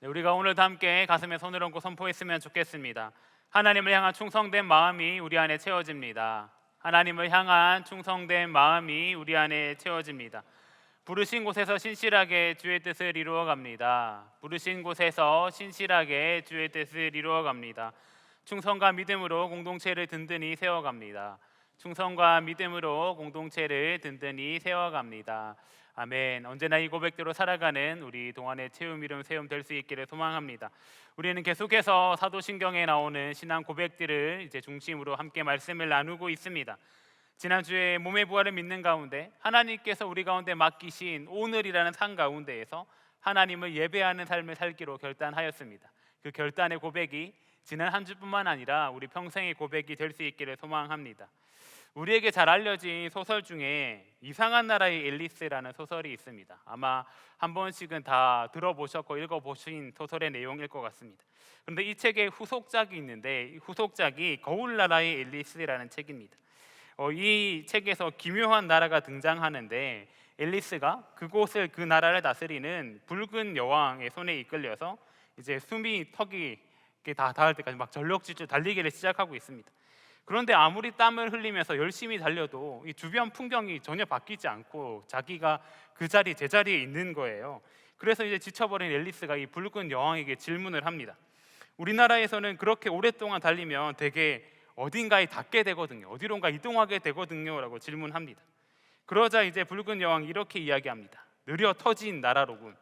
우리가 오늘도 함께 가슴에 손을 얹고 선포했으면 좋겠습니다. 하나님을 향한 충성된 마음이 우리 안에 채워집니다. 하나님을 향한 충성된 마음이 우리 안에 채워집니다. 부르신 곳에서 신실하게 주의 뜻을 이루어 갑니다. 부르신 곳에서 신실하게 주의 뜻을 이루어 갑니다. 충성과 믿음으로 공동체를 든든히 세워갑니다. 충성과 믿음으로 공동체를 든든히 세워갑니다. 아멘. 언제나 이 고백대로 살아가는 우리 동안의 채움 이름 세움 될 수 있기를 소망합니다. 우리는 계속해서 사도신경에 나오는 신앙 고백들을 이제 중심으로 함께 말씀을 나누고 있습니다. 지난주에 몸의 부활을 믿는 가운데 하나님께서 우리 가운데 맡기신 오늘이라는 산 가운데에서 하나님을 예배하는 삶을 살기로 결단하였습니다. 그 결단의 고백이 지난 한 주뿐만 아니라 우리 평생의 고백이 될 수 있기를 소망합니다. 우리에게 잘 알려진 소설 중에 이상한 나라의 앨리스라는 소설이 있습니다. 아마 한 번씩은 다 들어보셨고 읽어보신 소설의 내용일 것 같습니다. 그런데 이 책에 후속작이 있는데 이 후속작이 거울나라의 앨리스라는 책입니다. 이 책에서 기묘한 나라가 등장하는데 앨리스가 그곳을 그 나라를 다스리는 붉은 여왕의 손에 이끌려서 이제 숨이 턱이 다 닿을 때까지 막 전력질주 달리기를 시작하고 있습니다. 그런데 아무리 땀을 흘리면서 열심히 달려도 이 주변 풍경이 전혀 바뀌지 않고 자기가 그 자리 제자리에 있는 거예요. 그래서 이제 지쳐버린 앨리스가 이 붉은 여왕에게 질문을 합니다. 우리나라에서는 그렇게 오랫동안 달리면 되게 어딘가에 닿게 되거든요. 어디론가 이동하게 되거든요 라고 질문합니다. 그러자 이제 붉은 여왕이 이렇게 이야기합니다. 느려 터진 나라로군.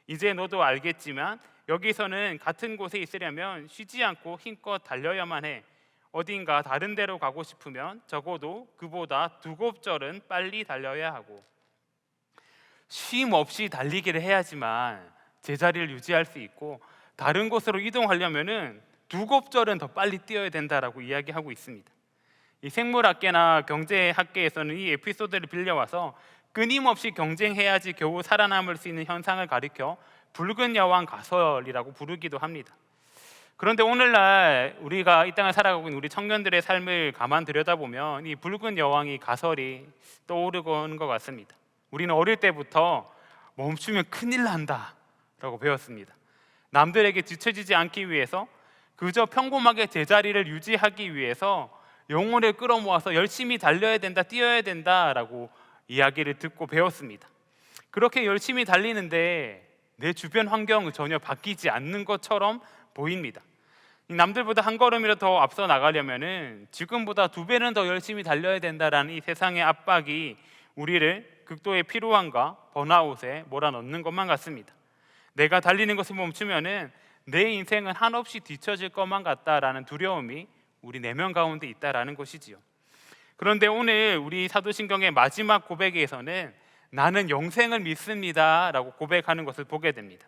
이제 너도 알겠지만 여기서는 같은 곳에 있으려면 쉬지 않고 힘껏 달려야만 해. 어딘가 다른 데로 가고 싶으면 적어도 그보다 2곱절은 빨리 달려야 하고, 쉼 없이 달리기를 해야지만 제자리를 유지할 수 있고 다른 곳으로 이동하려면은 2곱절은 더 빨리 뛰어야 된다라고 이야기하고 있습니다. 이 생물학계나 경제학계에서는 이 에피소드를 빌려와서 끊임없이 경쟁해야지 겨우 살아남을 수 있는 현상을 가리켜 붉은 여왕 가설이라고 부르기도 합니다. 그런데 오늘날 우리가 이 땅을 살아가고 있는 우리 청년들의 삶을 가만 들여다보면 이 붉은 여왕이 가설이 떠오르고 오는 것 같습니다. 우리는 어릴 때부터 멈추면 큰일 난다 라고 배웠습니다. 남들에게 뒤처지지 않기 위해서 그저 평범하게 제자리를 유지하기 위해서 영혼을 끌어모아서 열심히 달려야 된다, 뛰어야 된다라고 이야기를 듣고 배웠습니다. 그렇게 열심히 달리는데 내 주변 환경은 전혀 바뀌지 않는 것처럼 보입니다. 남들보다 한 걸음이라도 더 앞서 나가려면은 지금보다 2배는 더 열심히 달려야 된다라는 이 세상의 압박이 우리를 극도의 피로함과 번아웃에 몰아넣는 것만 같습니다. 내가 달리는 것을 멈추면은 내 인생은 한없이 뒤처질 것만 같다라는 두려움이 우리 내면 가운데 있다라는 것이지요. 그런데 오늘 우리 사도신경의 마지막 고백에서는 나는 영생을 믿습니다라고 고백하는 것을 보게 됩니다.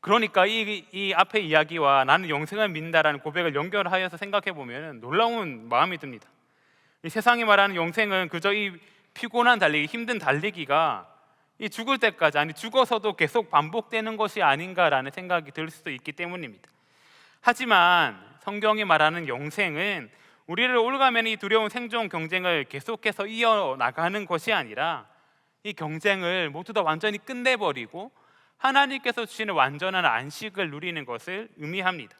그러니까 이 앞의 이야기와 나는 영생을 믿는다라는 고백을 연결하여서 생각해 보면 놀라운 마음이 듭니다. 이 세상이 말하는 영생은 그저 이 피곤한 달리기, 힘든 달리기가 이 죽을 때까지, 아니 죽어서도 계속 반복되는 것이 아닌가라는 생각이 들 수도 있기 때문입니다. 하지만 성경이 말하는 영생은 우리를 올가면 이 두려운 생존 경쟁을 계속해서 이어나가는 것이 아니라 이 경쟁을 모두 다 완전히 끝내버리고 하나님께서 주시는 완전한 안식을 누리는 것을 의미합니다.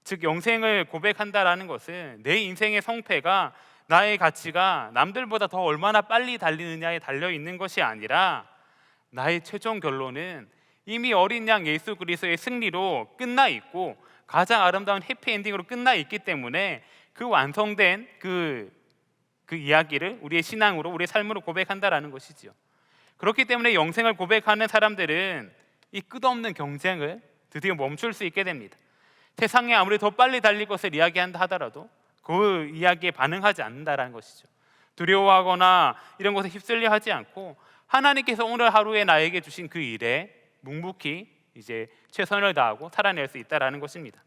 즉 영생을 고백한다라는 것은 내 인생의 성패가, 나의 가치가 남들보다 더 얼마나 빨리 달리느냐에 달려있는 것이 아니라 나의 최종 결론은 이미 어린 양 예수 그리스도의 승리로 끝나 있고 가장 아름다운 해피엔딩으로 끝나 있기 때문에 그 완성된 그 이야기를 우리의 신앙으로, 우리의 삶으로 고백한다라는 것이죠. 그렇기 때문에 영생을 고백하는 사람들은 이 끝없는 경쟁을 드디어 멈출 수 있게 됩니다. 세상에 아무리 더 빨리 달릴 것을 이야기한다 하더라도 그 이야기에 반응하지 않는다라는 것이죠. 두려워하거나 이런 것에 휩쓸려 하지 않고 하나님께서 오늘 하루에 나에게 주신 그 일에 묵묵히 이제 최선을 다하고 살아낼 수 있다라는 것입니다.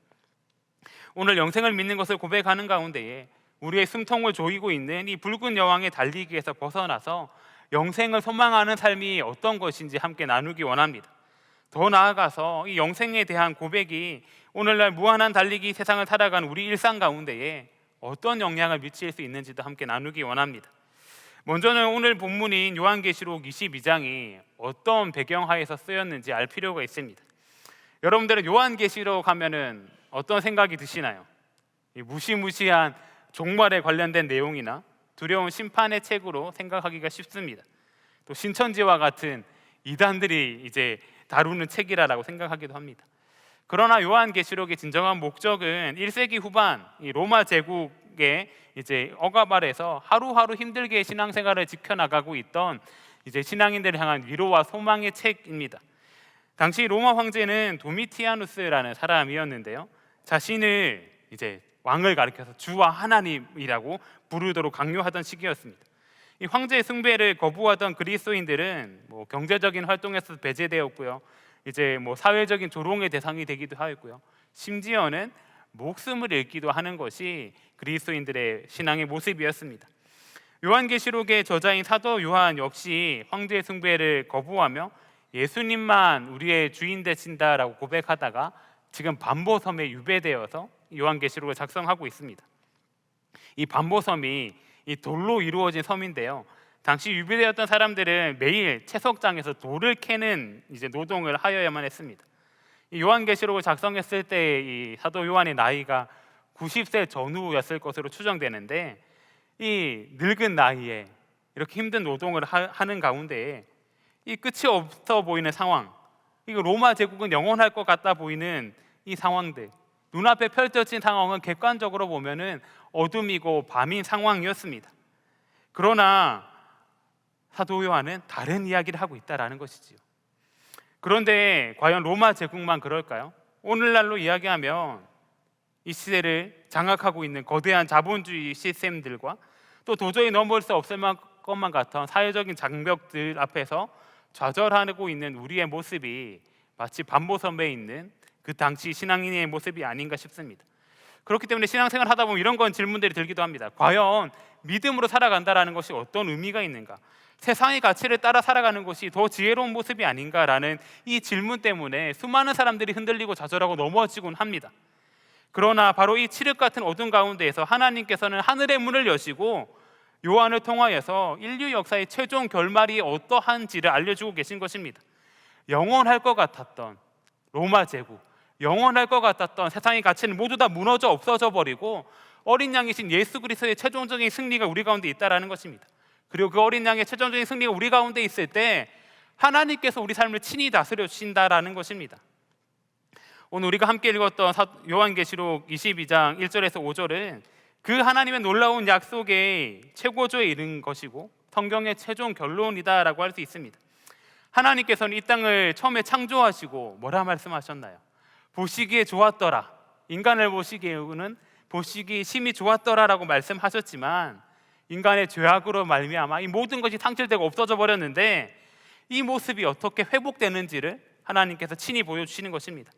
오늘 영생을 믿는 것을 고백하는 가운데에 우리의 숨통을 조이고 있는 이 붉은 여왕의 달리기에서 벗어나서 영생을 소망하는 삶이 어떤 것인지 함께 나누기 원합니다. 더 나아가서 이 영생에 대한 고백이 오늘날 무한한 달리기 세상을 살아가는 우리 일상 가운데에 어떤 영향을 미칠 수 있는지도 함께 나누기 원합니다. 먼저는 오늘 본문인 요한계시록 22장이 어떤 배경하에서 쓰였는지 알 필요가 있습니다. 여러분들은 요한계시록 하면은 어떤 생각이 드시나요? 이 무시무시한 종말에 관련된 내용이나 두려운 심판의 책으로 생각하기가 쉽습니다. 또 신천지와 같은 이단들이 이제 다루는 책이라고 생각하기도 합니다. 그러나 요한계시록의 진정한 목적은 1세기 후반 이 로마 제국의 이제 억압 아래서 하루하루 힘들게 신앙생활을 지켜나가고 있던 이제 신앙인들을 향한 위로와 소망의 책입니다. 당시 로마 황제는 도미티아누스라는 사람이었는데요. 자신을 이제 왕을 가리켜서 주와 하나님이라고 부르도록 강요하던 시기였습니다. 이 황제의 숭배를 거부하던 그리스도인들은 경제적인 활동에서 배제되었고요. 이제 사회적인 조롱의 대상이 되기도 하였고요. 심지어는 목숨을 잃기도 하는 것이 그리스도인들의 신앙의 모습이었습니다. 요한계시록의 저자인 사도 요한 역시 황제의 숭배를 거부하며 예수님만 우리의 주인 되신다라고 고백하다가 지금 반보섬에 유배되어서 요한계시록을 작성하고 있습니다. 이 반보섬이 이 돌로 이루어진 섬인데요. 당시 유배되었던 사람들은 매일 채석장에서 돌을 캐는 이제 노동을 하여야만 했습니다. 이 요한계시록을 작성했을 때 이 사도 요한의 나이가 90세 전후였을 것으로 추정되는데, 이 늙은 나이에 이렇게 힘든 노동을 하는 가운데 이 끝이 없어 보이는 상황, 이거 로마 제국은 영원할 것 같다 보이는 이 상황들, 눈앞에 펼쳐진 상황은 객관적으로 보면은 어둠이고 밤인 상황이었습니다. 그러나 사도 요한은 다른 이야기를 하고 있다라는 것이지요. 그런데 과연 로마 제국만 그럴까요? 오늘날로 이야기하면 이 시대를 장악하고 있는 거대한 자본주의 시스템들과 또 도저히 넘볼 수 없을 것만 같은 사회적인 장벽들 앞에서 좌절하고 있는 우리의 모습이 마치 반보섬에 있는 그 당시 신앙인의 모습이 아닌가 싶습니다. 그렇기 때문에 신앙생활 하다 보면 이런 건 질문들이 들기도 합니다. 과연 믿음으로 살아간다라는 것이 어떤 의미가 있는가? 세상의 가치를 따라 살아가는 것이 더 지혜로운 모습이 아닌가라는 이 질문 때문에 수많은 사람들이 흔들리고 좌절하고 넘어지곤 합니다. 그러나 바로 이 칠흑 같은 어둠 가운데에서 하나님께서는 하늘의 문을 여시고 요한을 통하여서 인류 역사의 최종 결말이 어떠한지를 알려주고 계신 것입니다. 영원할 것 같았던 로마 제국, 영원할 것 같았던 세상의 가치는 모두 다 무너져 없어져 버리고 어린 양이신 예수 그리스도의 최종적인 승리가 우리 가운데 있다라는 것입니다. 그리고 그 어린 양의 최종적인 승리가 우리 가운데 있을 때 하나님께서 우리 삶을 친히 다스려 주신다라는 것입니다. 오늘 우리가 함께 읽었던 요한계시록 22장 1절에서 5절은 그 하나님의 놀라운 약속의 최고조에 이른 것이고 성경의 최종 결론이다라고 할 수 있습니다. 하나님께서는 이 땅을 처음에 창조하시고 뭐라 말씀하셨나요? 보시기에 좋았더라. 인간을 보시기에는 보시기 심히 좋았더라라고 말씀하셨지만 인간의 죄악으로 말미암아 이 모든 것이 상실되고 없어져 버렸는데 이 모습이 어떻게 회복되는지를 하나님께서 친히 보여주시는 것입니다.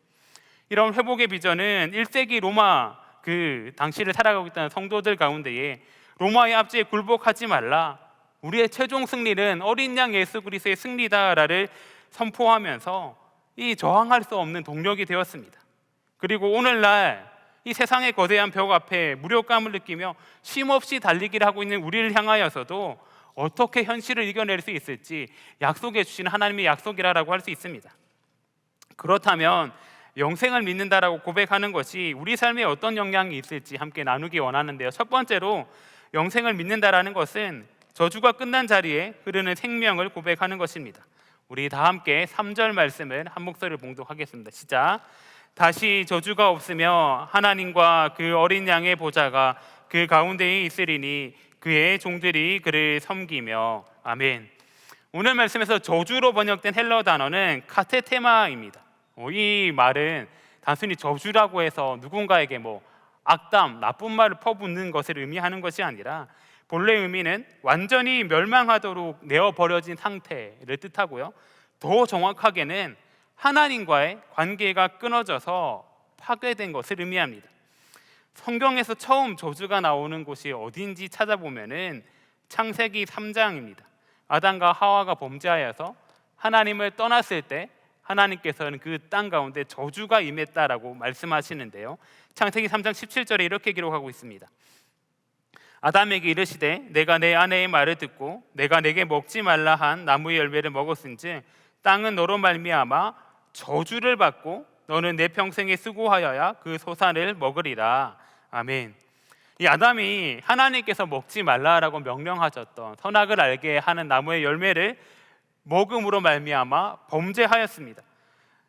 이런 회복의 비전은 1세기 로마 그 당시를 살아가고 있던 성도들 가운데에 로마의 압제에 굴복하지 말라, 우리의 최종 승리는 어린 양 예수 그리스도의 승리다라를 선포하면서 이 저항할 수 없는 동력이 되었습니다. 그리고 오늘날 이 세상의 거대한 벽 앞에 무력감을 느끼며 쉼없이 달리기를 하고 있는 우리를 향하여서도 어떻게 현실을 이겨낼 수 있을지 약속해 주시는 하나님의 약속이라고 할 수 있습니다. 그렇다면 영생을 믿는다라고 고백하는 것이 우리 삶에 어떤 영향이 있을지 함께 나누기 원하는데요. 첫 번째로 영생을 믿는다라는 것은 저주가 끝난 자리에 흐르는 생명을 고백하는 것입니다. 우리 다 함께 3절 말씀을 한 목소리를 봉독하겠습니다. 시작. 다시 저주가 없으며 하나님과 그 어린 양의 보좌가 그 가운데에 있으리니 그의 종들이 그를 섬기며. 아멘. 오늘 말씀에서 저주로 번역된 헬러 단어는 카테테마입니다. 이 말은 단순히 저주라고 해서 누군가에게 악담, 나쁜 말을 퍼붓는 것을 의미하는 것이 아니라 본래 의미는 완전히 멸망하도록 내어버려진 상태를 뜻하고요. 더 정확하게는 하나님과의 관계가 끊어져서 파괴된 것을 의미합니다. 성경에서 처음 저주가 나오는 곳이 어딘지 찾아보면은 창세기 3장입니다. 아담과 하와가 범죄하여서 하나님을 떠났을 때 하나님께서는 그 땅 가운데 저주가 임했다라고 말씀하시는데요. 창세기 3장 17절에 이렇게 기록하고 있습니다. 아담에게 이르시되 내가 내 아내의 말을 듣고 내가 내게 먹지 말라 한 나무의 열매를 먹었은즉 땅은 너로 말미암아 저주를 받고 너는 내 평생에 수고하여야 그 소산을 먹으리라. 아멘. 이 아담이 하나님께서 먹지 말라라고 명령하셨던 선악을 알게 하는 나무의 열매를 먹음으로 말미암아 범죄하였습니다.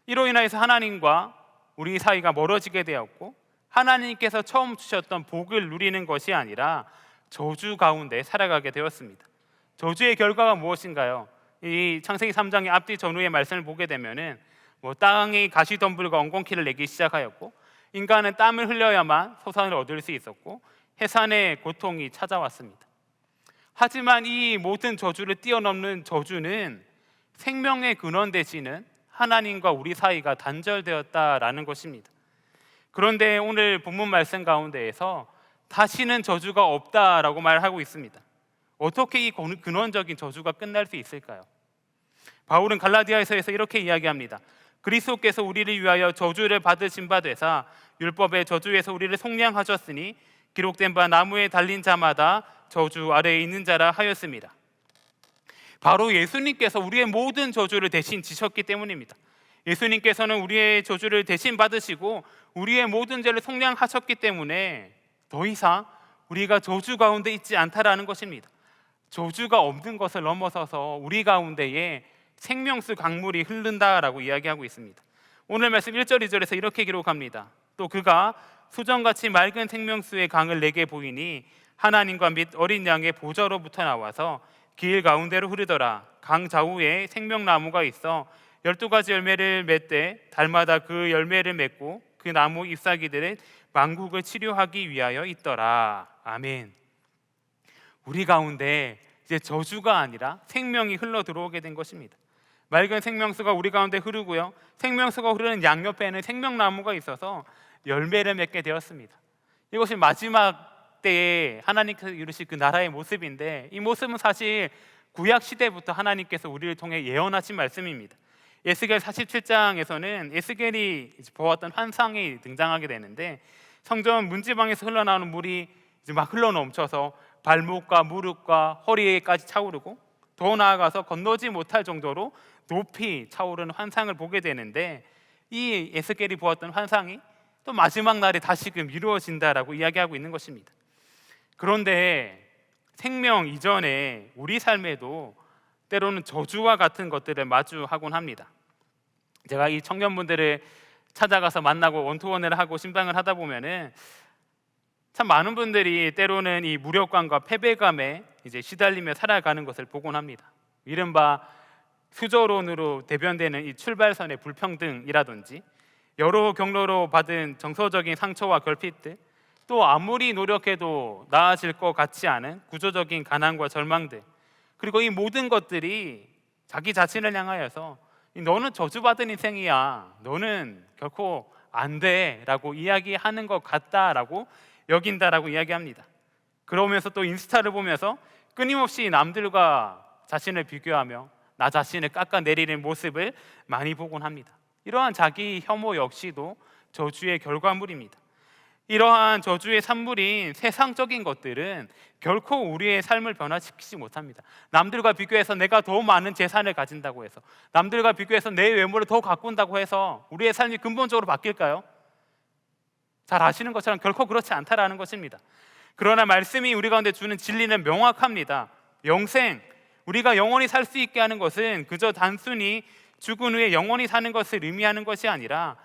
이로 인하여서 하나님과 우리 사이가 멀어지게 되었고, 하나님께서 처음 주셨던 복을 누리는 것이 아니라 저주 가운데 살아가게 되었습니다. 저주의 결과가 무엇인가요? 이 창세기 3장의 앞뒤 전후의 말씀을 보게 되면은 땅이 가시덤불과 엉겅퀴를 내기 시작하였고, 인간은 땀을 흘려야만 소산을 얻을 수 있었고, 해산의 고통이 찾아왔습니다. 하지만 이 모든 저주를 뛰어넘는 저주는 생명의 근원 되시는 하나님과 우리 사이가 단절되었다라는 것입니다. 그런데 오늘 본문 말씀 가운데에서 다시는 저주가 없다라고 말하고 있습니다. 어떻게 이 근원적인 저주가 끝날 수 있을까요? 바울은 갈라디아서에서 이렇게 이야기합니다. 그리스도께서 우리를 위하여 저주를 받으신 바 되사 율법의 저주에서 우리를 속량하셨으니 기록된 바 나무에 달린 자마다 저주 아래에 있는 자라 하였습니다. 바로 예수님께서 우리의 모든 저주를 대신 지셨기 때문입니다. 예수님께서는 우리의 저주를 대신 받으시고 우리의 모든 죄를 속량하셨기 때문에 더 이상 우리가 저주 가운데 있지 않다라는 것입니다. 저주가 없는 것을 넘어서서 우리 가운데에 생명수 강물이 흐른다라고 이야기하고 있습니다. 오늘 말씀 1절 2절에서 이렇게 기록합니다. 또 그가 수정같이 맑은 생명수의 강을 내게 보이니 하나님과 및 어린 양의 보좌로부터 나와서 길 가운데로 흐르더라. 강 좌우에 생명나무가 있어 12가지 열매를 맺되 달마다 그 열매를 맺고 그 나무 잎사귀들은 만국을 치료하기 위하여 있더라. 아멘. 우리 가운데 이제 저주가 아니라 생명이 흘러 들어오게 된 것입니다. 맑은 생명수가 우리 가운데 흐르고요, 생명수가 흐르는 양옆에는 생명나무가 있어서 열매를 맺게 되었습니다. 이것이 마지막 때에 하나님께서 이루실 그 나라의 모습인데, 이 모습은 사실 구약 시대부터 하나님께서 우리를 통해 예언하신 말씀입니다. 에스겔 47장에서는 에스겔이 보았던 환상이 등장하게 되는데, 성전 문지방에서 흘러나오는 물이 이제 막 흘러넘쳐서 발목과 무릎과 허리에까지 차오르고, 더 나아가서 건너지 못할 정도로 높이 차오르는 환상을 보게 되는데, 이 에스겔이 보았던 환상이 또 마지막 날에 다시금 이루어진다라고 이야기하고 있는 것입니다. 그런데 생명 이전에 우리 삶에도 때로는 저주와 같은 것들을 마주하곤 합니다. 제가 이 청년분들을 찾아가서 만나고 원투원을 하고 신방을 하다 보면은 참 많은 분들이 때로는 이 무력감과 패배감에 이제 시달리며 살아가는 것을 보곤 합니다. 이른바 수저론으로 대변되는 이 출발선의 불평등이라든지, 여러 경로로 받은 정서적인 상처와 결핍들, 또 아무리 노력해도 나아질 것 같지 않은 구조적인 가난과 절망들, 그리고 이 모든 것들이 자기 자신을 향하여서 너는 저주받은 인생이야, 너는 결코 안 돼 라고 이야기하는 것 같다라고 여긴다라고 이야기합니다. 그러면서 또 인스타를 보면서 끊임없이 남들과 자신을 비교하며 나 자신을 깎아내리는 모습을 많이 보곤 합니다. 이러한 자기 혐오 역시도 저주의 결과물입니다. 이러한 저주의 산물인 세상적인 것들은 결코 우리의 삶을 변화시키지 못합니다. 남들과 비교해서 내가 더 많은 재산을 가진다고 해서, 남들과 비교해서 내 외모를 더 가꾼다고 해서 우리의 삶이 근본적으로 바뀔까요? 잘 아시는 것처럼 결코 그렇지 않다라는 것입니다. 그러나 말씀이 우리 가운데 주는 진리는 명확합니다. 영생, 우리가 영원히 살 수 있게 하는 것은 그저 단순히 죽은 후에 영원히 사는 것을 의미하는 것이 아니라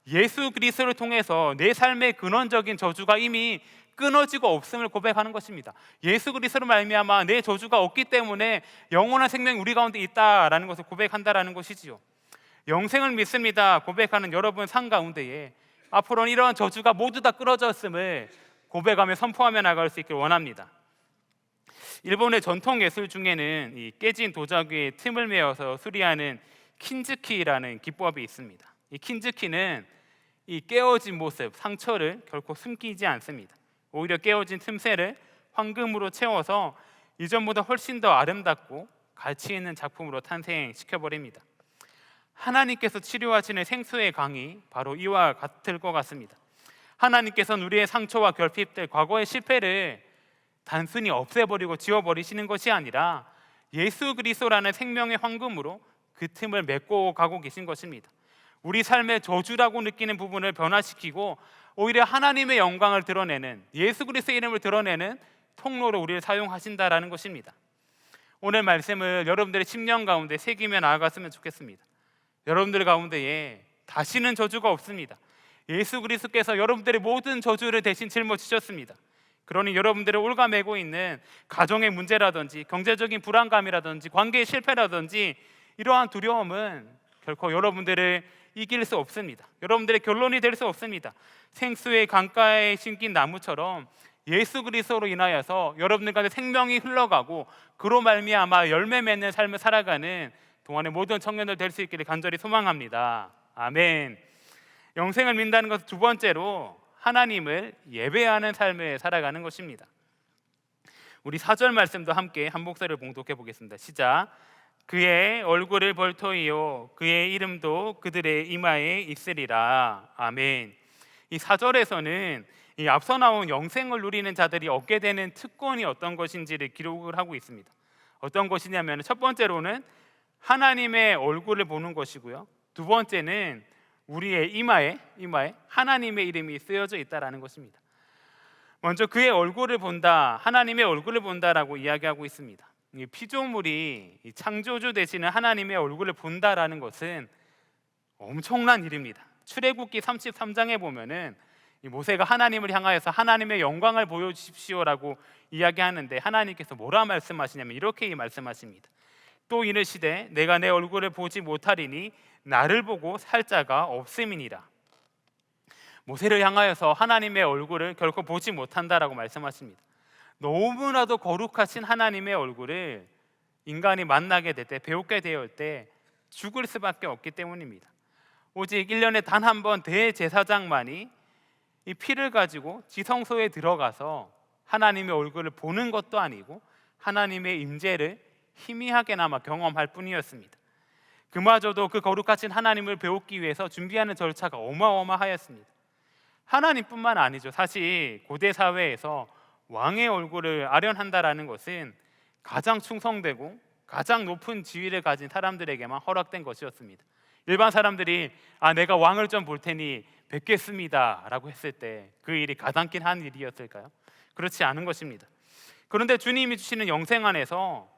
예수 그리스도를 통해서 내 삶의 근원적인 저주가 이미 끊어지고 없음을 고백하는 것입니다. 예수 그리스도로 말미암아 내 저주가 없기 때문에 영원한 생명이 우리 가운데 있다라는 것을 고백한다라는 것이지요. 영생을 믿습니다 고백하는 여러분 삶 가운데에 앞으로는 이러한 저주가 모두 다 끊어졌음을 고백하며 선포하며 나갈 수 있길 원합니다. 일본의 전통 예술 중에는 이 깨진 도자기에 틈을 메어서 수리하는 킨즈키라는 기법이 있습니다. 이 킨즈키는 이 깨어진 모습, 상처를 결코 숨기지 않습니다. 오히려 깨어진 틈새를 황금으로 채워서 이전보다 훨씬 더 아름답고 가치 있는 작품으로 탄생시켜버립니다. 하나님께서 치료하시는 생수의 강이 바로 이와 같을 것 같습니다. 하나님께서는 우리의 상처와 결핍들, 과거의 실패를 단순히 없애버리고 지워버리시는 것이 아니라 예수 그리스도라는 생명의 황금으로 그 틈을 메꿔 가고 계신 것입니다. 우리 삶의 저주라고 느끼는 부분을 변화시키고 오히려 하나님의 영광을 드러내는, 예수 그리스도의 이름을 드러내는 통로로 우리를 사용하신다라는 것입니다. 오늘 말씀을 여러분들의 심령 가운데 새기며 나아갔으면 좋겠습니다. 여러분들 가운데에 다시는 저주가 없습니다. 예수 그리스도께서 여러분들의 모든 저주를 대신 짊어지셨습니다. 그러니 여러분들을 올가매고 있는 가정의 문제라든지 경제적인 불안감이라든지 관계의 실패라든지 이러한 두려움은 결코 여러분들을 이길 수 없습니다. 여러분들의 결론이 될 수 없습니다. 생수의 강가에 심긴 나무처럼 예수 그리스도로 인하여서 여러분들 가운데 생명이 흘러가고 그로 말미암아 열매 맺는 삶을 살아가는 동안의 모든 청년들 될 수 있기를 간절히 소망합니다. 아멘. 영생을 민다는 것은 두 번째로 하나님을 예배하는 삶을 살아가는 것입니다. 우리 4절 말씀도 함께 한 목소리를 봉독해 보겠습니다. 시작. 그의 얼굴을 볼 터이요 그의 이름도 그들의 이마에 있으리라. 아멘. 이 4절에서는 이 앞서 나온 영생을 누리는 자들이 얻게 되는 특권이 어떤 것인지를 기록을 하고 있습니다. 어떤 것이냐면 첫 번째로는 하나님의 얼굴을 보는 것이고요, 두 번째는 우리의 이마에 하나님의 이름이 쓰여져 있다라는 것입니다. 먼저 그의 얼굴을 본다, 하나님의 얼굴을 본다라고 이야기하고 있습니다. 이 피조물이 창조주 되시는 하나님의 얼굴을 본다라는 것은 엄청난 일입니다. 출애굽기 33장에 보면은 이 모세가 하나님을 향하여서 하나님의 영광을 보여주십시오라고 이야기하는데 하나님께서 뭐라 말씀하시냐면 이렇게 말씀하십니다. 또 이르시되 내가 내 얼굴을 보지 못하리니 나를 보고 살 자가 없음이니라. 모세를 향하여서 하나님의 얼굴을 결코 보지 못한다라고 말씀하십니다. 너무나도 거룩하신 하나님의 얼굴을 인간이 만나게 될 때, 배우게 되었을 때 죽을 수밖에 없기 때문입니다. 오직 1년에 단 한 번 대제사장만이 이 피를 가지고 지성소에 들어가서 하나님의 얼굴을 보는 것도 아니고 하나님의 임재를 희미하게나마 경험할 뿐이었습니다. 그마저도 그 거룩하신 하나님을 배우기 위해서 준비하는 절차가 어마어마하였습니다. 하나님뿐만 아니죠. 사실 고대 사회에서 왕의 얼굴을 아련한다라는 것은 가장 충성되고 가장 높은 지위를 가진 사람들에게만 허락된 것이었습니다. 일반 사람들이 내가 왕을 좀 볼 테니 뵙겠습니다 라고 했을 때 그 일이 가당kin 한 일이었을까요? 그렇지 않은 것입니다. 그런데 주님이 주시는 영생 안에서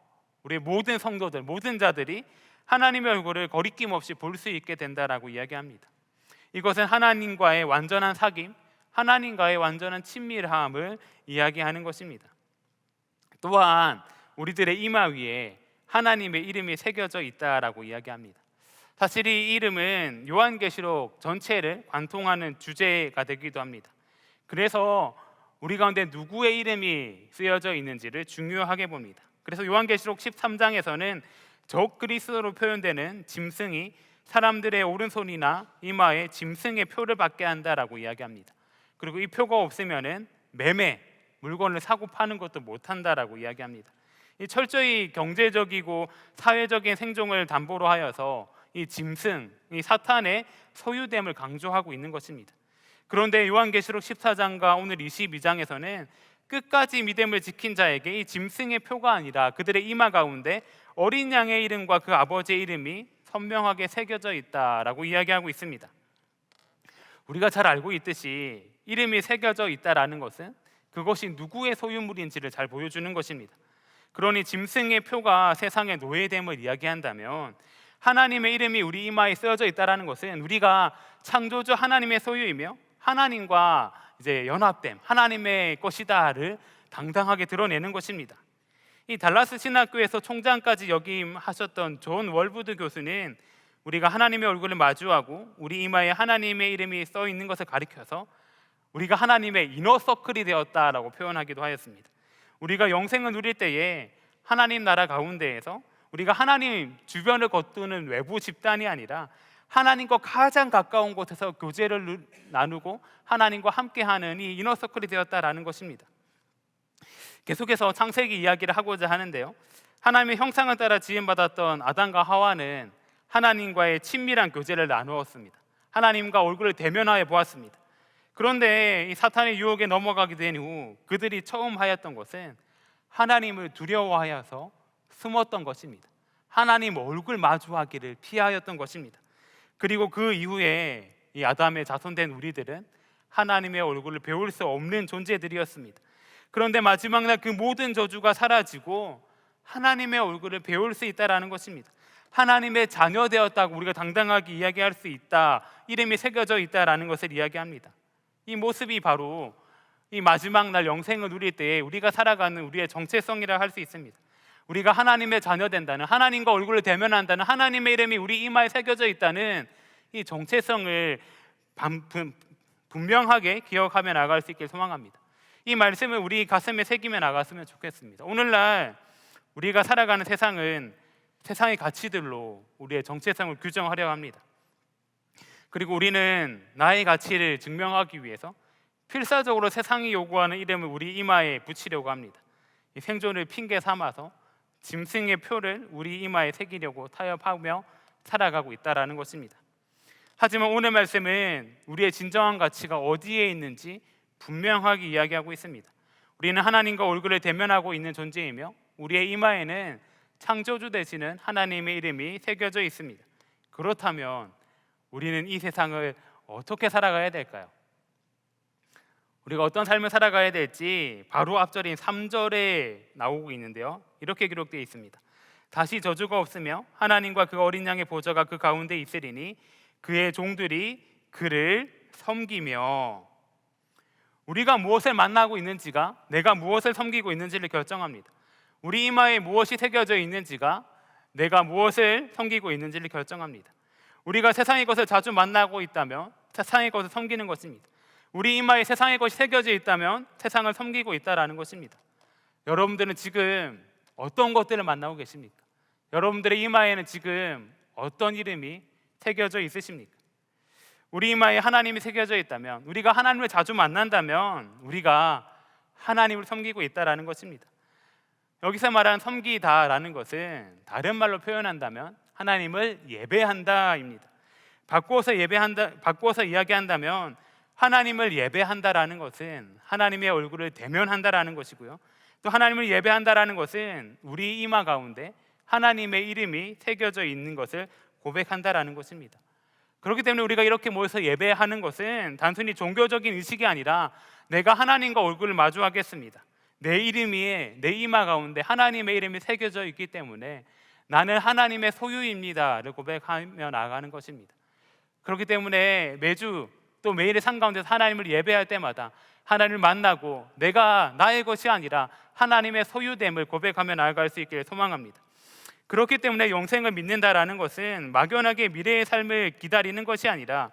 우리 모든 성도들, 모든 자들이 하나님의 얼굴을 거리낌 없이 볼 수 있게 된다라고 이야기합니다. 이것은 하나님과의 완전한 사귐, 하나님과의 완전한 친밀함을 이야기하는 것입니다. 또한 우리들의 이마 위에 하나님의 이름이 새겨져 있다라고 이야기합니다. 사실 이 이름은 요한계시록 전체를 관통하는 주제가 되기도 합니다. 그래서 우리 가운데 누구의 이름이 쓰여져 있는지를 중요하게 봅니다. 그래서 요한계시록 13장에서는 적그리스도로 표현되는 짐승이 사람들의 오른손이나 이마에 짐승의 표를 받게 한다라고 이야기합니다. 그리고 이 표가 없으면은 매매, 물건을 사고 파는 것도 못한다라고 이야기합니다. 이 철저히 경제적이고 사회적인 생존을 담보로 하여서 이 짐승, 이 사탄의 소유됨을 강조하고 있는 것입니다. 그런데 요한계시록 14장과 오늘 22장에서는 끝까지 믿음을 지킨 자에게 이 짐승의 표가 아니라 그들의 이마 가운데 어린 양의 이름과 그 아버지의 이름이 선명하게 새겨져 있다라고 이야기하고 있습니다. 우리가 잘 알고 있듯이 이름이 새겨져 있다라는 것은 그것이 누구의 소유물인지를 잘 보여주는 것입니다. 그러니 짐승의 표가 세상의 노예됨을 이야기한다면 하나님의 이름이 우리 이마에 쓰여져 있다라는 것은 우리가 창조주 하나님의 소유이며 하나님과 이제 연합됨, 하나님의 것이다를 당당하게 드러내는 것입니다. 이 달라스 신학교에서 총장까지 역임하셨던 존 월부드 교수는 우리가 하나님의 얼굴을 마주하고 우리 이마에 하나님의 이름이 써 있는 것을 가리켜서 우리가 하나님의 이너서클이 되었다라고 표현하기도 하였습니다. 우리가 영생을 누릴 때에 하나님 나라 가운데에서 우리가 하나님 주변을 겉도는 외부 집단이 아니라 하나님과 가장 가까운 곳에서 교제를 나누고 하나님과 함께하는 이 이너서클이 되었다라는 것입니다. 계속해서 창세기 이야기를 하고자 하는데요, 하나님의 형상을 따라 지음받았던 아담과 하와는 하나님과의 친밀한 교제를 나누었습니다. 하나님과 얼굴을 대면하여 보았습니다. 그런데 이 사탄의 유혹에 넘어가게 된 후 그들이 처음 하였던 것은 하나님을 두려워하여서 숨었던 것입니다. 하나님 얼굴 마주하기를 피하였던 것입니다. 그리고 그 이후에 이 아담의 자손된 우리들은 하나님의 얼굴을 배울 수 없는 존재들이었습니다. 그런데 마지막 날 그 모든 저주가 사라지고 하나님의 얼굴을 배울 수 있다라는 것입니다. 하나님의 자녀 되었다고 우리가 당당하게 이야기할 수 있다, 이름이 새겨져 있다라는 것을 이야기합니다. 이 모습이 바로 이 마지막 날 영생을 누릴 때에 우리가 살아가는 우리의 정체성이라 할 수 있습니다. 우리가 하나님의 자녀 된다는, 하나님과 얼굴을 대면한다는, 하나님의 이름이 우리 이마에 새겨져 있다는 이 정체성을 분명하게 기억하며 나갈 수 있길 소망합니다. 이 말씀을 우리 가슴에 새기며 나갔으면 좋겠습니다. 오늘날 우리가 살아가는 세상은 세상의 가치들로 우리의 정체성을 규정하려 합니다. 그리고 우리는 나의 가치를 증명하기 위해서 필사적으로 세상이 요구하는 이름을 우리 이마에 붙이려고 합니다. 이 생존을 핑계 삼아서 짐승의 표를 우리 이마에 새기려고 타협하며 살아가고 있다라는 것입니다. 하지만 오늘 말씀은 우리의 진정한 가치가 어디에 있는지 분명하게 이야기하고 있습니다. 우리는 하나님과 얼굴을 대면하고 있는 존재이며 우리의 이마에는 창조주 되시는 하나님의 이름이 새겨져 있습니다. 그렇다면 우리는 이 세상을 어떻게 살아가야 될까요? 우리가 어떤 삶을 살아가야 될지 바로 앞절인 3절에 나오고 있는데요, 이렇게 기록되어 있습니다. 다시 저주가 없으며 하나님과 그 어린 양의 보좌가 그 가운데 있으리니 그의 종들이 그를 섬기며. 우리가 무엇을 만나고 있는지가 내가 무엇을 섬기고 있는지를 결정합니다. 우리 이마에 무엇이 새겨져 있는지가 내가 무엇을 섬기고 있는지를 결정합니다. 우리가 세상의 것을 자주 만나고 있다면 세상의 것을 섬기는 것입니다. 우리 이마에 세상의 것이 새겨져 있다면 세상을 섬기고 있다라는 것입니다. 여러분들은 지금 어떤 것들을 만나고 계십니까? 여러분들의 이마에는 지금 어떤 이름이 새겨져 있으십니까? 우리 이마에 하나님이 새겨져 있다면, 우리가 하나님을 자주 만난다면 우리가 하나님을 섬기고 있다라는 것입니다. 여기서 말하는 섬기다라는 것은 다른 말로 표현한다면 하나님을 예배한다입니다. 바꾸어서 이야기한다면 하나님을 예배한다라는 것은 하나님의 얼굴을 대면한다라는 것이고요, 또 하나님을 예배한다라는 것은 우리 이마 가운데 하나님의 이름이 새겨져 있는 것을 고백한다라는 것입니다. 그렇기 때문에 우리가 이렇게 모여서 예배하는 것은 단순히 종교적인 의식이 아니라 내가 하나님과 얼굴을 마주하겠습니다, 내 이름이 내 이마 가운데 하나님의 이름이 새겨져 있기 때문에 나는 하나님의 소유입니다를 고백하며 나아가는 것입니다. 그렇기 때문에 매주 또 매일의 삶 가운데서 하나님을 예배할 때마다 하나님을 만나고 내가 나의 것이 아니라 하나님의 소유됨을 고백하며 나아갈 수 있기를 소망합니다. 그렇기 때문에 영생을 믿는다라는 것은 막연하게 미래의 삶을 기다리는 것이 아니라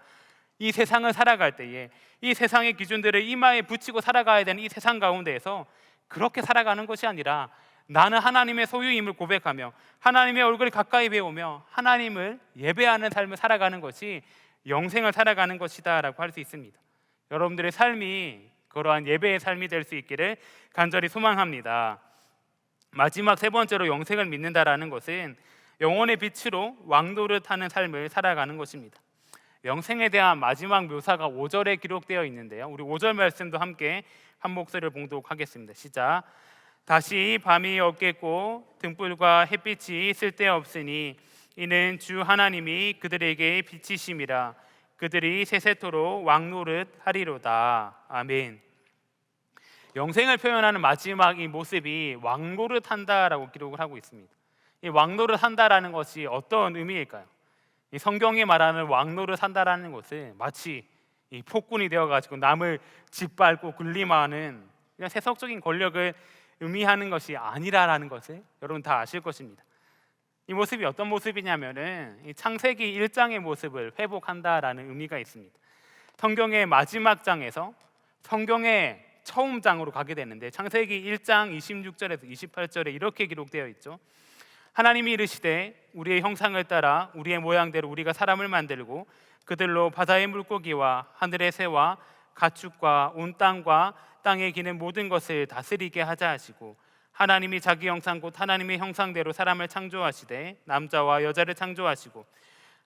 이 세상을 살아갈 때에 이 세상의 기준들을 이마에 붙이고 살아가야 되는 이 세상 가운데에서 그렇게 살아가는 것이 아니라 나는 하나님의 소유임을 고백하며 하나님의 얼굴을 가까이 배우며 하나님을 예배하는 삶을 살아가는 것이 영생을 살아가는 것이다 라고 할 수 있습니다. 여러분들의 삶이 그러한 예배의 삶이 될 수 있기를 간절히 소망합니다. 마지막 세 번째로 영생을 믿는다라는 것은 영혼의 빛으로 왕노릇하는 삶을 살아가는 것입니다. 영생에 대한 마지막 묘사가 5절에 기록되어 있는데요, 우리 5절 말씀도 함께 한 목소리를 봉독하겠습니다. 시작. 다시 밤이 없겠고 등불과 햇빛이 쓸데없으니 이는 주 하나님이 그들에게 빛이심이라 그들이 세세토록 왕노릇 하리로다. 아멘. 영생을 표현하는 마지막 이 모습이 왕노릇 한다라고 기록을 하고 있습니다. 이 왕노릇 한다라는 것이 어떤 의미일까요? 이 성경이 말하는 왕노릇 한다라는 것은 마치 이 폭군이 되어가지고 남을 짓밟고 군림하는 그냥 세속적인 권력을 의미하는 것이 아니라라는 것을 여러분 다 아실 것입니다. 이 모습이 어떤 모습이냐면은 이 창세기 1장의 모습을 회복한다라는 의미가 있습니다. 성경의 마지막 장에서 성경의 처음 장으로 가게 되는데 창세기 1장 26절에서 28절에 이렇게 기록되어 있죠. 하나님이 이르시되 우리의 형상을 따라 우리의 모양대로 우리가 사람을 만들고 그들로 바다의 물고기와 하늘의 새와 가축과 온 땅과 땅에 기는 모든 것을 다스리게 하자 하시고 하나님이 자기 형상 곧 하나님의 형상대로 사람을 창조하시되 남자와 여자를 창조하시고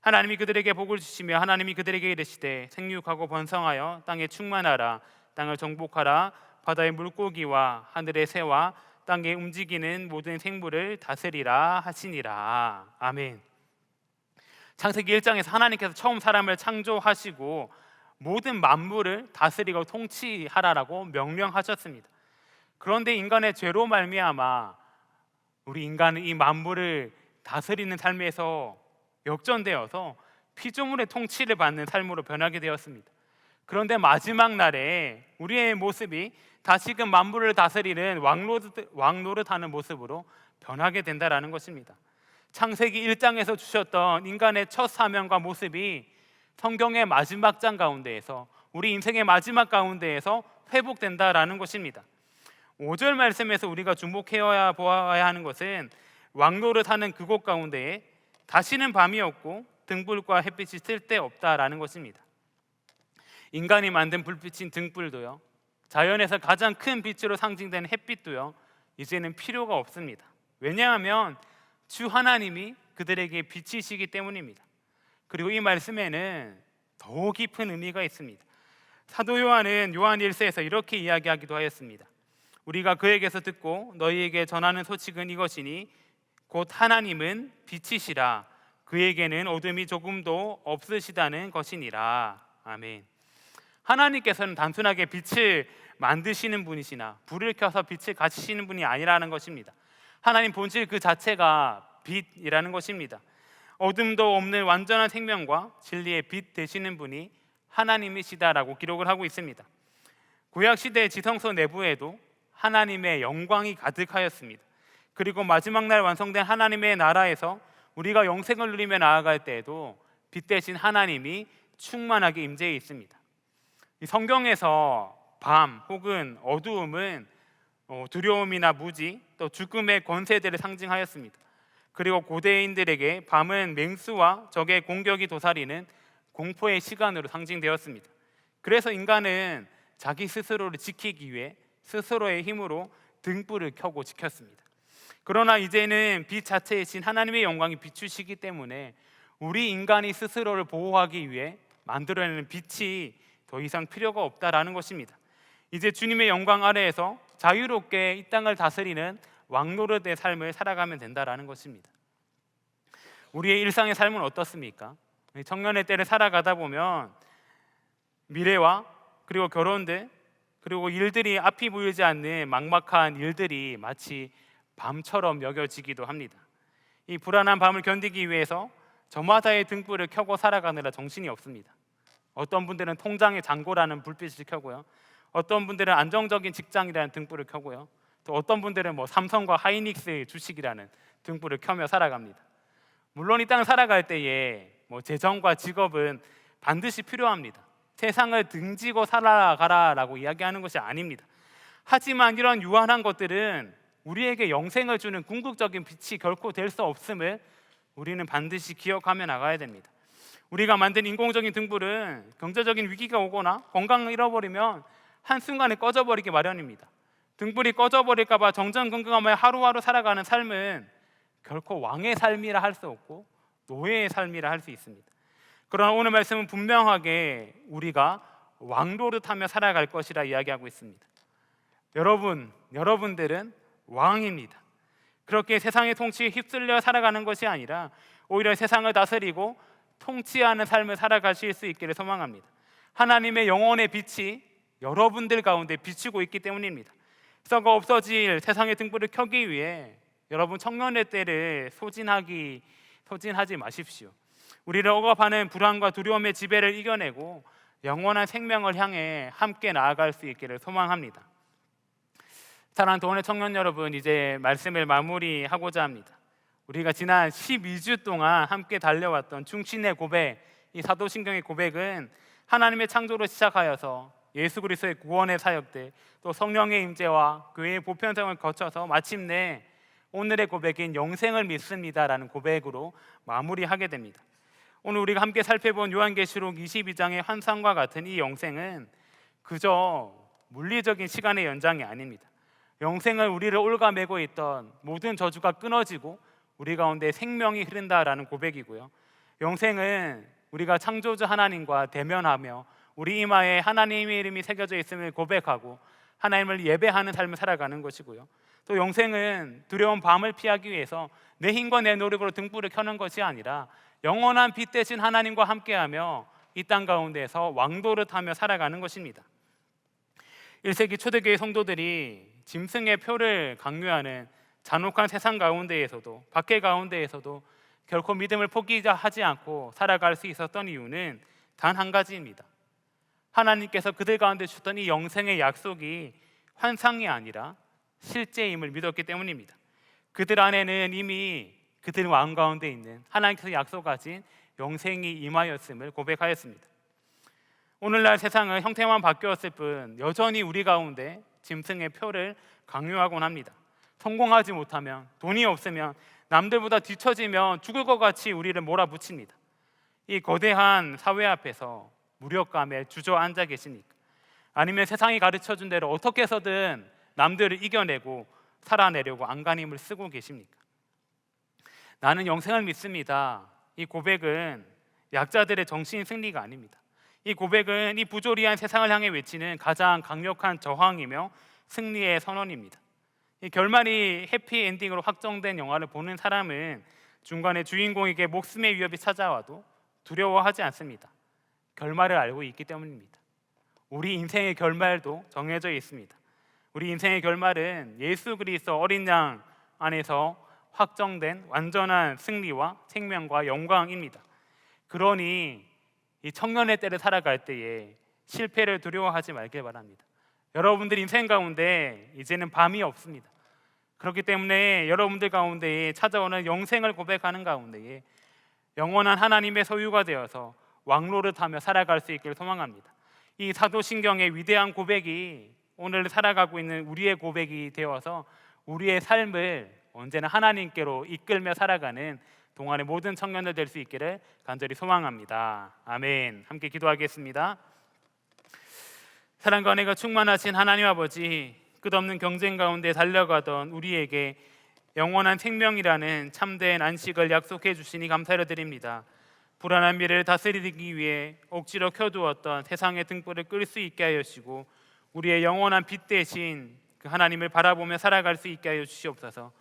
하나님이 그들에게 복을 주시며 하나님이 그들에게 이르시되 생육하고 번성하여 땅에 충만하라 땅을 정복하라 바다의 물고기와 하늘의 새와 땅에 움직이는 모든 생물을 다스리라 하시니라. 아멘. 창세기 1장에서 하나님께서 처음 사람을 창조하시고 모든 만물을 다스리고 통치하라라고 명령하셨습니다. 그런데 인간의 죄로 말미암아 우리 인간은 이 만물을 다스리는 삶에서 역전되어서 피조물의 통치를 받는 삶으로 변하게 되었습니다. 그런데 마지막 날에 우리의 모습이 다시금 만물을 다스리는 왕노릇하는 모습으로 변하게 된다라는 것입니다. 창세기 1장에서 주셨던 인간의 첫 사명과 모습이 성경의 마지막 장 가운데에서, 우리 인생의 마지막 가운데에서 회복된다라는 것입니다. 5절 말씀에서 우리가 주목해야 보아야 하는 것은 왕노릇하는 그곳 가운데에 다시는 밤이 없고 등불과 햇빛이 쓸데없다라는 것입니다. 인간이 만든 불빛인 등불도요, 자연에서 가장 큰 빛으로 상징되는 햇빛도요, 이제는 필요가 없습니다. 왜냐하면 주 하나님이 그들에게 빛이시기 때문입니다. 그리고 이 말씀에는 더 깊은 의미가 있습니다. 사도 요한은 요한 1서에서 이렇게 이야기하기도 하였습니다. 우리가 그에게서 듣고 너희에게 전하는 소식은 이것이니 곧 하나님은 빛이시라, 그에게는 어둠이 조금도 없으시다는 것이니라. 아멘. 하나님께서는 단순하게 빛을 만드시는 분이시나 불을 켜서 빛을 가지시는 분이 아니라는 것입니다. 하나님 본질 그 자체가 빛이라는 것입니다. 어둠도 없는 완전한 생명과 진리의 빛 되시는 분이 하나님이시다라고 기록을 하고 있습니다. 구약시대의 지성소 내부에도 하나님의 영광이 가득하였습니다. 그리고 마지막 날 완성된 하나님의 나라에서 우리가 영생을 누리며 나아갈 때에도 빛 대신 하나님이 충만하게 임재해 있습니다. 이 성경에서 밤 혹은 어두움은 두려움이나 무지, 또 죽음의 권세들을 상징하였습니다. 그리고 고대인들에게 밤은 맹수와 적의 공격이 도사리는 공포의 시간으로 상징되었습니다. 그래서 인간은 자기 스스로를 지키기 위해 스스로의 힘으로 등불을 켜고 지켰습니다. 그러나 이제는 빛 자체이신 하나님의 영광이 비추시기 때문에 우리 인간이 스스로를 보호하기 위해 만들어내는 빛이 더 이상 필요가 없다라는 것입니다. 이제 주님의 영광 아래에서 자유롭게 이 땅을 다스리는 왕노릇의 삶을 살아가면 된다라는 것입니다. 우리의 일상의 삶은 어떻습니까? 청년의 때를 살아가다 보면 미래와 그리고 결혼들 그리고 일들이 앞이 보이지 않는 막막한 일들이 마치 밤처럼 여겨지기도 합니다. 이 불안한 밤을 견디기 위해서 저마다의 등불을 켜고 살아가느라 정신이 없습니다. 어떤 분들은 통장의 잔고라는 불빛을 켜고요, 어떤 분들은 안정적인 직장이라는 등불을 켜고요, 또 어떤 분들은 삼성과 하이닉스의 주식이라는 등불을 켜며 살아갑니다. 물론 이 땅을 살아갈 때에 재정과 직업은 반드시 필요합니다. 세상을 등지고 살아가라라고 이야기하는 것이 아닙니다. 하지만 이런 유한한 것들은 우리에게 영생을 주는 궁극적인 빛이 결코 될 수 없음을 우리는 반드시 기억하며 나가야 됩니다. 우리가 만든 인공적인 등불은 경제적인 위기가 오거나 건강을 잃어버리면 한순간에 꺼져버리기 마련입니다. 등불이 꺼져버릴까 봐 정전긍긍하며 하루하루 살아가는 삶은 결코 왕의 삶이라 할 수 없고 노예의 삶이라 할 수 있습니다. 그러나 오늘 말씀은 분명하게 우리가 왕노릇하며 살아갈 것이라 이야기하고 있습니다. 여러분들은 왕입니다. 그렇게 세상의 통치에 휩쓸려 살아가는 것이 아니라 오히려 세상을 다스리고 통치하는 삶을 살아가실 수 있기를 소망합니다. 하나님의 영혼의 빛이 여러분들 가운데 비추고 있기 때문입니다. 썩어 없어질 세상의 등불을 켜기 위해 여러분 청년의 때를 소진하지 마십시오. 우리를 억압하는 불안과 두려움의 지배를 이겨내고 영원한 생명을 향해 함께 나아갈 수 있기를 소망합니다. 사랑하는 도원의 청년 여러분, 이제 말씀을 마무리하고자 합니다. 우리가 지난 12주 동안 함께 달려왔던 충신의 고백, 이 사도신경의 고백은 하나님의 창조로 시작하여서 예수 그리스도의 구원의 사역들, 또 성령의 임재와 교회의 보편성을 거쳐서 마침내 오늘의 고백인 영생을 믿습니다라는 고백으로 마무리하게 됩니다. 오늘 우리가 함께 살펴본 요한계시록 22장의 환상과 같은 이 영생은 그저 물리적인 시간의 연장이 아닙니다. 영생은 우리를 올가매고 있던 모든 저주가 끊어지고 우리 가운데 생명이 흐른다라는 고백이고요, 영생은 우리가 창조주 하나님과 대면하며 우리 이마에 하나님의 이름이 새겨져 있음을 고백하고 하나님을 예배하는 삶을 살아가는 것이고요, 또 영생은 두려운 밤을 피하기 위해서 내 힘과 내 노력으로 등불을 켜는 것이 아니라 영원한 빛 대신 하나님과 함께하며 이 땅 가운데에서 왕노릇하며 살아가는 것입니다. 1세기 초대교회 성도들이 짐승의 표를 강요하는 잔혹한 세상 가운데에서도, 박해 가운데에서도 결코 믿음을 포기하지 않고 살아갈 수 있었던 이유는 단 한 가지입니다. 하나님께서 그들 가운데 주셨던 이 영생의 약속이 환상이 아니라 실제임을 믿었기 때문입니다. 그들 안에는 이미 그들 마음 가운데 있는 하나님께서 약속하신 영생이 임하였음을 고백하였습니다. 오늘날 세상은 형태만 바뀌었을 뿐 여전히 우리 가운데 짐승의 표를 강요하곤 합니다. 성공하지 못하면, 돈이 없으면, 남들보다 뒤처지면 죽을 것 같이 우리를 몰아붙입니다. 이 거대한 사회 앞에서 무력감에 주저앉아 계십니까? 아니면 세상이 가르쳐준 대로 어떻게 해서든 남들을 이겨내고 살아내려고 안간힘을 쓰고 계십니까? 나는 영생을 믿습니다. 이 고백은 약자들의 정신 승리가 아닙니다. 이 고백은 이 부조리한 세상을 향해 외치는 가장 강력한 저항이며 승리의 선언입니다. 이 결말이 해피엔딩으로 확정된 영화를 보는 사람은 중간에 주인공에게 목숨의 위협이 찾아와도 두려워하지 않습니다. 결말을 알고 있기 때문입니다. 우리 인생의 결말도 정해져 있습니다. 우리 인생의 결말은 예수 그리스도 어린 양 안에서 확정된 완전한 승리와 생명과 영광입니다. 그러니 이 청년의 때를 살아갈 때에 실패를 두려워하지 말길 바랍니다. 여러분들 인생 가운데 이제는 밤이 없습니다. 그렇기 때문에 여러분들 가운데에 찾아오는 영생을 고백하는 가운데에 영원한 하나님의 소유가 되어서 왕노릇하며 살아갈 수 있기를 소망합니다. 이 사도신경의 위대한 고백이 오늘 살아가고 있는 우리의 고백이 되어서 우리의 삶을 언제나 하나님께로 이끌며 살아가는 동안의 모든 청년들 될 수 있기를 간절히 소망합니다. 아멘. 함께 기도하겠습니다. 사랑과 은혜가 충만하신 하나님 아버지, 끝없는 경쟁 가운데 달려가던 우리에게 영원한 생명이라는 참된 안식을 약속해 주시니 감사를 드립니다. 불안한 미래를 다스리기 위해 억지로 켜두었던 세상의 등불을 끌 수 있게 하여 주시고 우리의 영원한 빛 대신 그 하나님을 바라보며 살아갈 수 있게 하여 주시옵소서.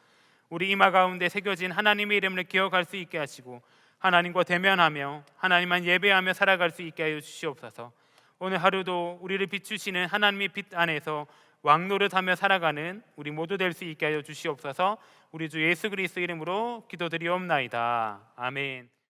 우리 이마 가운데 새겨진 하나님의 이름을 기억할 수 있게 하시고 하나님과 대면하며 하나님만 예배하며 살아갈 수 있게 하여 주시옵소서. 오늘 하루도 우리를 비추시는 하나님의 빛 안에서 왕노릇하며 살아가는 우리 모두 될 수 있게 하여 주시옵소서. 우리 주 예수 그리스도 이름으로 기도드리옵나이다. 아멘.